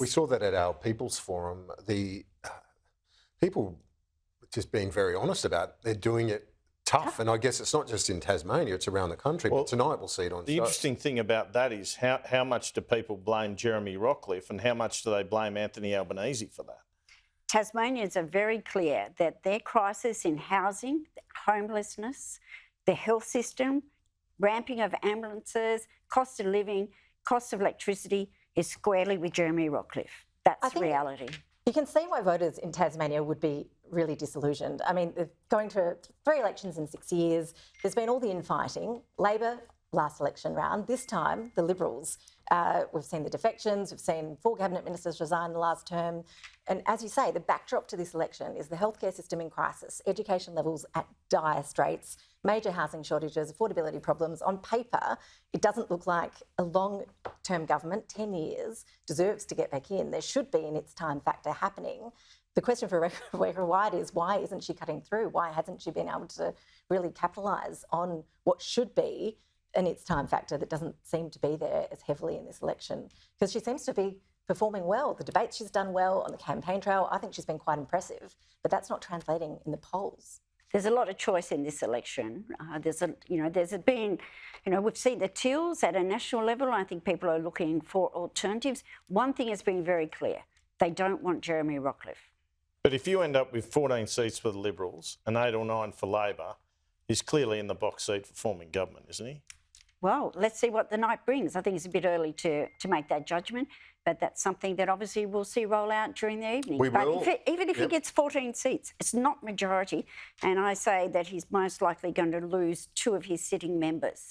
We saw that at our People's Forum. The people just being very honest about they're doing it tough. And I guess it's not just in Tasmania, it's around the country. Well, but tonight we'll see it on The show. interesting thing about that is how much do people blame Jeremy Rockcliffe and how much do they blame Anthony Albanese for that? Tasmanians are very clear that their crisis in housing, homelessness, the health system, ramping of ambulances, cost of living, cost of electricity is squarely with Jeremy Rockcliffe. That's reality. You can see why voters in Tasmania would be really disillusioned. I mean, they're going to 3 elections in 6 years. There's been all the infighting. Labor, last election round. This time, the Liberals. We've seen the defections. We've seen 4 cabinet ministers resign the last term. And as you say, the backdrop to this election is the healthcare system in crisis, education levels at dire straits, major housing shortages, affordability problems. On paper, it doesn't look like a long-term government, 10 years, deserves to get back in. There should be an its time factor happening. The question for Rebecca White is, why isn't she cutting through? Why hasn't she been able to really capitalise on what should be an its time factor that doesn't seem to be there as heavily in this election? Because she seems to be performing well. The debates she's done well, on the campaign trail, I think she's been quite impressive, but that's not translating in the polls. There's a lot of choice in this election. We've seen the tills at a national level. I think people are looking for alternatives. One thing has been very clear: they don't want Jeremy Rockcliffe. But if you end up with 14 seats for the Liberals and 8 or 9 for Labor, he's clearly in the box seat for forming government, isn't he? Well, let's see what the night brings. I think it's a bit early to make that judgment, but that's something that obviously we'll see roll out during the evening. Even if he gets 14 seats, it's not majority, and I say that he's most likely going to lose 2 of his sitting members.